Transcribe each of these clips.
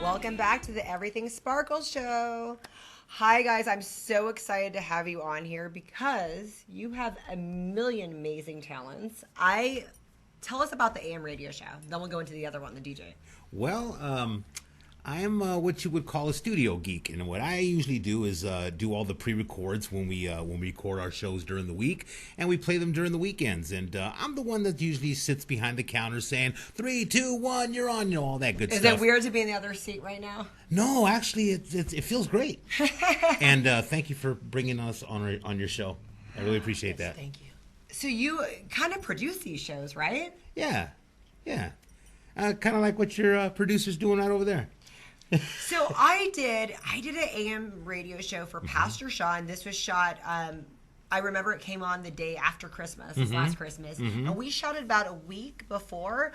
Welcome back to the Everything Sparkles Show. Hi guys, I'm so excited to have you on here because you have a million amazing talents. Tell us about the AM radio show. Then we'll go into the other one, the DJ. Well, I am what you would call a studio geek, and what I usually do is do all the pre-records when we record our shows during the week, and we play them during the weekends. And I'm the one that usually sits behind the counter saying 3, 2, 1, you're on, all that good stuff. Is it weird to be in the other seat right now? No, actually, it feels great. And thank you for bringing us on your show. I really appreciate that. Thank you. So you kind of produce these shows, right? Yeah. Kind of like what your producer's doing right over there. So I did an AM radio show for Pastor Shaw, and this was shot. I remember it came on the day after Christmas, last Christmas, and we shot it about a week before.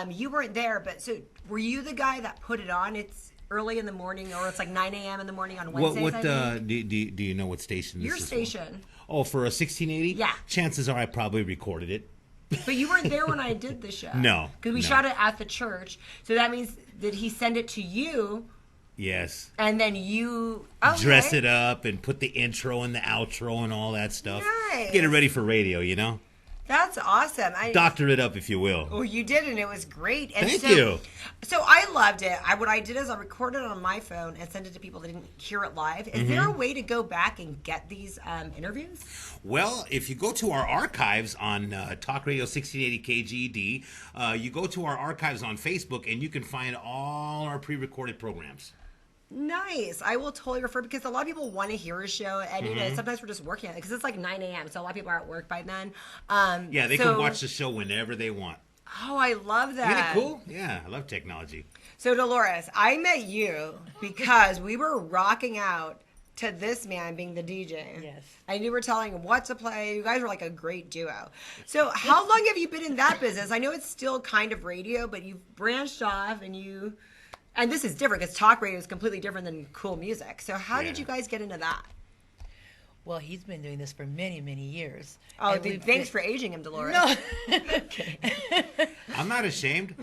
You weren't there, but so were you the guy that put it on? It's early in the morning, or it's like 9 a.m. in the morning on Wednesdays. Do you know what station? Your this is station. For? Oh, for a 1680. Yeah. Chances are I probably recorded it. But you weren't there when I did the show. No. Because we shot it at the church. So that means, did he send it to you? Yes. And then you... dress it up and put the intro and the outro and all that stuff. Nice. Get it ready for radio, you know? That's awesome. Doctor it up, if you will. Well, you did, and it was great. And Thank you. So I loved it. What I did is I recorded it on my phone and sent it to people that didn't hear it live. Is there a way to go back and get these interviews? Well, if you go to our archives on Talk Radio 1680 KGD, you go to our archives on Facebook, and you can find all our pre-recorded programs. Nice. I will totally refer, because a lot of people want to hear a show, and you know, sometimes we're just working on it because it's like 9 a.m. So a lot of people are at work by then. Yeah, they can watch the show whenever they want. Oh, I love that. Isn't it cool? Yeah, I love technology. So Dolores, I met you because we were rocking out to this man being the DJ. Yes. And you were telling him what to play. You guys were like a great duo. So how long have you been in that business? I know it's still kind of radio, but you've branched off and this is different because talk radio is completely different than cool music. So how did you guys get into that? Well, he's been doing this for many, many years. Oh, thanks for aging him, Dolores. No. I'm not ashamed.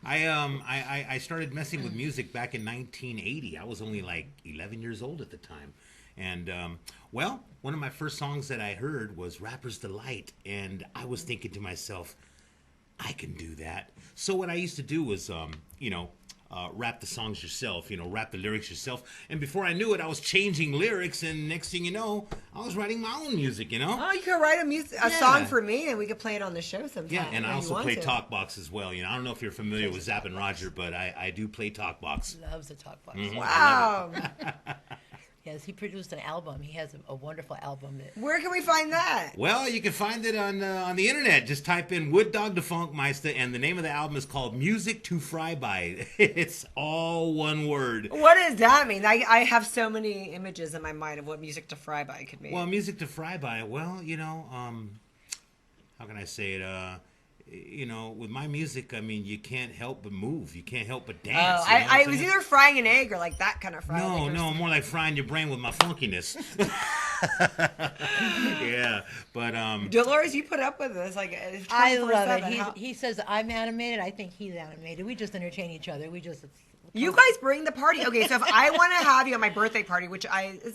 I started messing with music back in 1980. I was only like 11 years old at the time. And, well, one of my first songs that I heard was Rapper's Delight. And I was thinking to myself, I can do that. So what I used to do was, rap the songs yourself, rap the lyrics yourself. And before I knew it, I was changing lyrics. And next thing you know, I was writing my own music, Oh, you could write a song for me and we could play it on the show sometime. Yeah, and I also play Talkbox as well. I don't know if you're familiar with Zapp and Roger, but I do play Talkbox. Loves the Talkbox. Mm-hmm. Wow. Yes, he produced an album. He has a wonderful album. Where can we find that? Well, you can find it on the internet. Just type in Wood Dog to Funkmeista, and the name of the album is called Music to Fry By. It's all one word. What does that mean? I have so many images in my mind of what Music to Fry By could mean. Well, Music to Fry By, well, how can I say it? With my music, I mean, you can't help but move. You can't help but dance. Oh, I was either frying an egg or like that kind of frying. No, more like frying your brain with my funkiness. Yeah, but Dolores, you put up with this like I love it. He says I'm animated. I think he's animated. We just entertain each other. You guys bring the party. Okay, so if I want to have you at my birthday party, which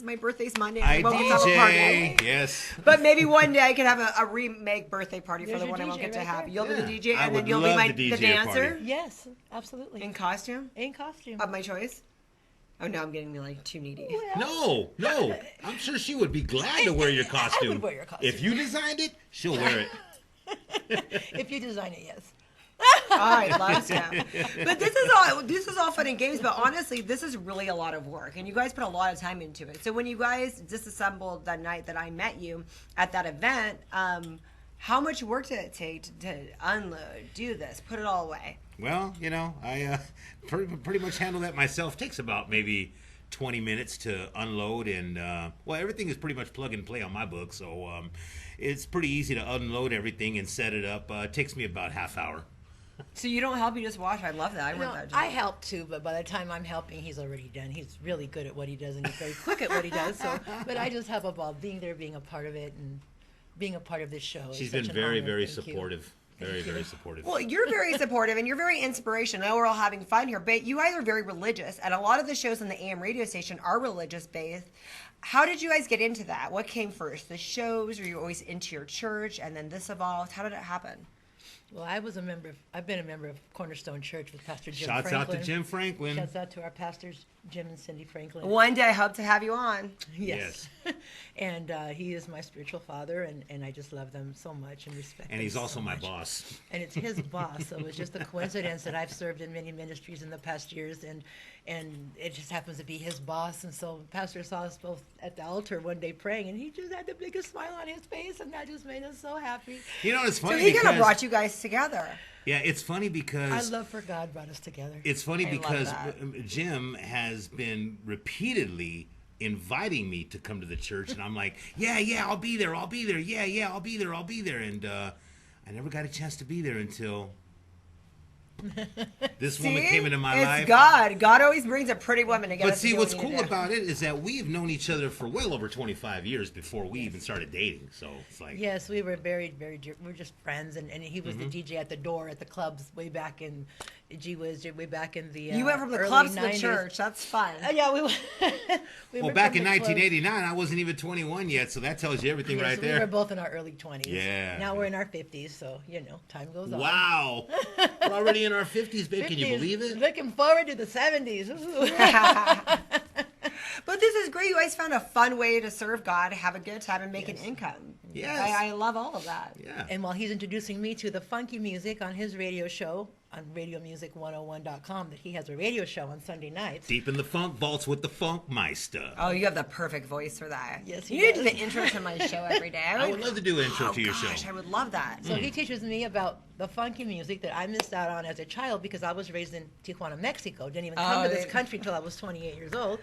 my birthday's Monday, I won't get to have a party. Yes. But maybe one day I can have a remake birthday party for There's the one your I won't DJ get to right have. there. You'll be the DJ, I and would then you'll be love the the DJ dancer. party. Yes, absolutely. In costume? In costume. Of my choice? Oh, no, I'm getting like too needy. No. I'm sure she would be glad to wear your costume. I would wear your costume. If you designed it, she'll wear it. If you design it, yes. I love stuff. But this is all fun and games, but honestly, this is really a lot of work, and you guys put a lot of time into it. So when you guys disassembled that night that I met you at that event, how much work did it take to unload, do this, put it all away? Well, I pretty much handle that myself. Takes about maybe 20 minutes to unload, and everything is pretty much plug and play on my book, so it's pretty easy to unload everything and set it up. It takes me about half hour. So you don't help, you just watch? I love that. I help too, but by the time I'm helping, he's already done. He's really good at what he does, and he's very quick at what he does. But I just have a ball being there, being a part of it, and being a part of this show. She's been very, very supportive. Very, very supportive. Well, you're very supportive and you're very inspirational. I know we're all having fun here, but you guys are very religious, and a lot of the shows on the AM radio station are religious based. How did you guys get into that? What came first? The shows? Were you always into your church and then this evolved? How did it happen? Well, I've been a member of Cornerstone Church with Pastor Jim Shouts Franklin. out to Jim Franklin. Shouts out to our pastors, Jim and Cindy Franklin. One day I hope to have you on. Yes. And he is my spiritual father, and I just love them so much and respect And them he's also so my much. boss. And it's his boss, so it's just a coincidence that I've served in many ministries in the past years, and it just happens to be his boss. And so Pastor saw us both at the altar one day praying, and he just had the biggest smile on his face, and that just made us so happy. You know, it's funny So he kind of brought you guys together. Yeah, it's funny because I love for God brought us together. It's funny I because love Jim has been repeatedly inviting me to come to the church, and I'm like, yeah, I'll be there. Yeah, I'll be there. And I never got a chance to be there until this woman came into my life. It's God. God always brings a pretty woman to get But us see, to do what's what we need cool to do. about it is that we've known each other for well over 25 years before we even started dating. So it's like, Yes, we were we were just friends, and he was the DJ at the door at the clubs way back in, way back in the You went from the early clubs to the 90s. church. That's fun. Yeah, we went. well, back in 1989, I wasn't even 21 yet, so that tells you everything right We there. were both in our early 20s. Yeah. Now we're in our 50s, so, time goes on. Wow. We're already in our 50s, babe. Can you 50s, believe it? Looking forward to the 70s. Ooh. But this is great. You guys found a fun way to serve God, have a good time, and make an income. Yes. I love all of that. Yeah. And while he's introducing me to the funky music on his radio show on radiomusic101.com, that he has a radio show on Sunday nights. Deep in the funk vaults with the Funkmeista. Oh, you have the perfect voice for that. Yes, he you need to do does. the intro to my show every day. I would love to do an intro to your Gosh, show. I would love that. So he teaches me about the funky music that I missed out on as a child because I was raised in Tijuana, Mexico. Didn't even come to this country until I was 28 years old.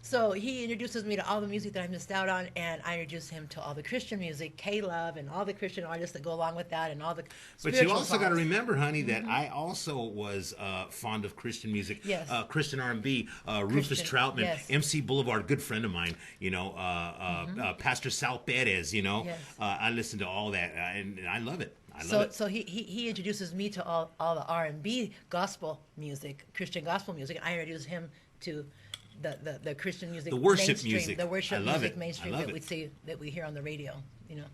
So he introduces me to all the music that I missed out on, and I introduce him to all the Christian music, K-Love, and all the Christian artists that go along with that, and all the But you also got to remember, honey, that I also was fond of Christian music. Yes. Christian R&B, Rufus Christian, Troutman, yes. MC Boulevard, good friend of mine, Pastor Sal Perez, Yes. I listen to all that, and I love it. I love it. So he introduces me to all the R&B gospel music, Christian gospel music, and I introduce him to the Christian music, The worship mainstream, music. the worship I love music it. mainstream I love that we it. see, that we hear on the radio.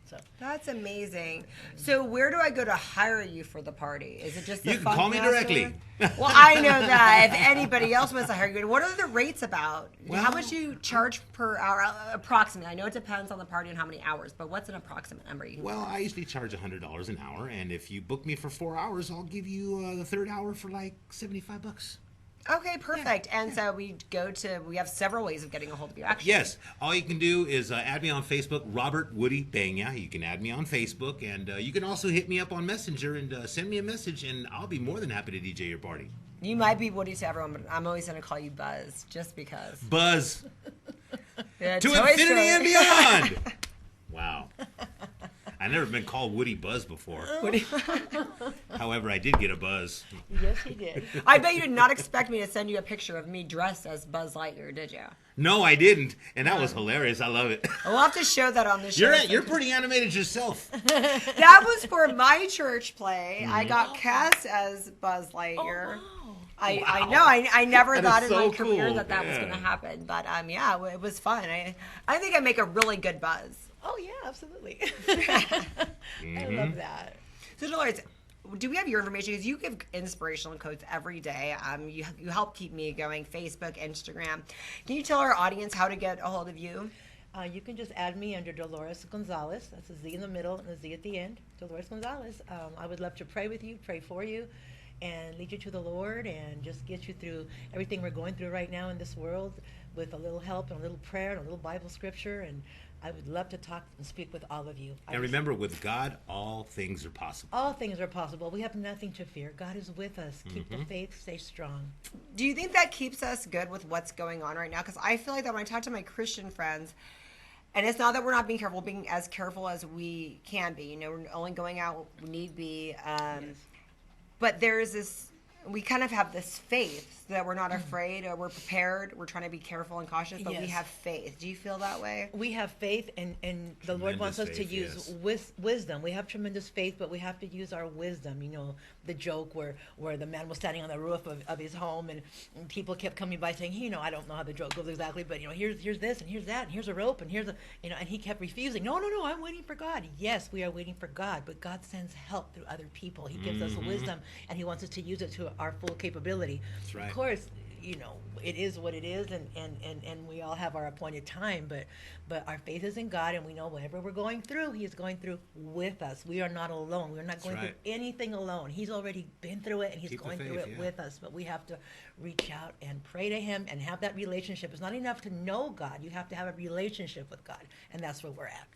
So That's amazing. So where do I go to hire you for the party? Is it just the You can call me Funkmaster? directly. Well, I know that. If anybody else wants to hire you, what are the rates about? How Well- much do you charge per hour, approximately? I know it depends on the party and how many hours, but what's an approximate number you can Well, I usually charge $100 an hour, and if you book me for 4 hours, I'll give you the third hour for like $75. Okay, perfect. And so we have several ways of getting a hold of you, actually. Yes, all you can do is add me on Facebook, Robert Woody Pena. You can add me on Facebook, and you can also hit me up on Messenger and send me a message, and I'll be more than happy to DJ your party. You might be Woody to everyone, but I'm always going to call you Buzz, just because. Buzz Yeah, to Toy infinity Story. and beyond. Wow. I've never been called Woody Buzz before. Woody. However, I did get a buzz. yes, he did. I bet you did not expect me to send you a picture of me dressed as Buzz Lightyear, did you? No, I didn't, and that was hilarious. I love it. We'll have to show that on the show. You're pretty animated yourself. That was for my church play. I Mm-hmm. got cast as Buzz Lightyear. Oh, I Wow. know. I never That thought is in my so career cool. that was Yeah. going to happen. But yeah, it was fun. I think I make a really good Buzz. Oh yeah, absolutely. Mm-hmm. I love that. So Dolores, do we have your information? Because you give inspirational quotes every day. You help keep me going. Facebook, Instagram. Can you tell our audience how to get a hold of you? You can just add me under Dolores Gonzalez. That's a Z in the middle and a Z at the end. Dolores Gonzalez. I would love to pray with you, pray for you, and lead you to the Lord, and just get you through everything we're going through right now in this world with a little help and a little prayer and a little Bible scripture. And I would love to talk and speak with all of you. And remember, with God, all things are possible. All things are possible. We have nothing to fear. God is with us. Keep the faith. Stay strong. Do you think that keeps us good with what's going on right now? Because I feel like that when I talk to my Christian friends, and it's not that we're not being careful, being as careful as we can be. We're only going out when need be. Yes. But there is this, we kind of have this faith that we're not afraid or we're prepared. We're trying to be careful and cautious, but we Yes. have faith. Do you feel that way? We have faith, and the Lord wants us to Tremendous use faith, wisdom. We have tremendous faith, but we have to use our wisdom. You know, the joke where the man was standing on the roof of his home, and people kept coming by saying, hey, you know, I don't know how the joke goes exactly, but, you know, here's this, and here's that, and here's a rope, and here's a, you know, and he kept refusing. No, I'm waiting for God. Yes, we are waiting for God, but God sends help through other people. He gives us wisdom, and he wants us to use it to our full capability. That's right. Of course, you know, it is what it is, and we all have our appointed time, but our faith is in God, and we know whatever we're going through, he is going through with us. We are not alone. We're not going right. through anything alone. He's already been through it, and he's Keep the going through faith, it yeah. with us, but we have to reach out and pray to him and have that relationship. It's not enough to know God. You have to have a relationship with God, and that's where we're at.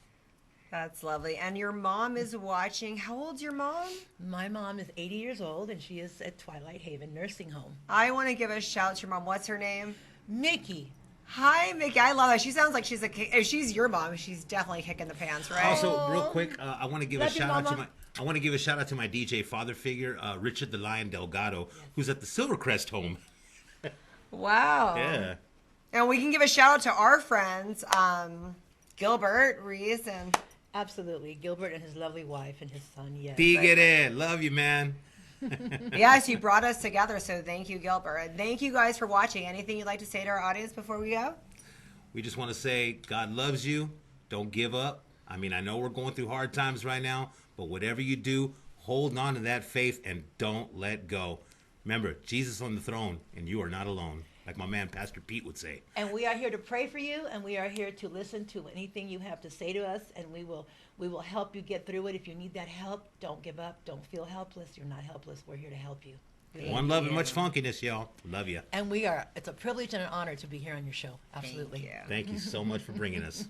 That's lovely. And your mom is watching. How old's your mom? My mom is 80 years old, and she is at Twilight Haven Nursing Home. I want to give a shout out to your mom. What's her name? Mickey. Hi, Mickey. I love her. She sounds like she's if she's your mom, she's definitely kicking the pants, right? Also, real quick, I want to give a Love you, shout out to Mama. I want to give a shout out to my DJ father figure, Richard the Lion Delgado, who's at the Silvercrest home. Wow. Yeah. And we can give a shout out to our friends, Gilbert, Reese, and Absolutely. Gilbert and his lovely wife and his son, yes. Tigre, love you, man. yes, you brought us together. So thank you, Gilbert. And thank you guys for watching. Anything you'd like to say to our audience before we go? We just want to say God loves you. Don't give up. I mean, I know we're going through hard times right now, but whatever you do, hold on to that faith and don't let go. Remember, Jesus on the throne, and you are not alone, like my man Pastor Pete would say. And we are here to pray for you, and we are here to listen to anything you have to say to us, and we will help you get through it. If you need that help, don't give up. Don't feel helpless. You're not helpless. We're here to help you. One love and much funkiness, y'all. Love you. And it's a privilege and an honor to be here on your show. Absolutely. Thank you. Thank you so much for bringing us.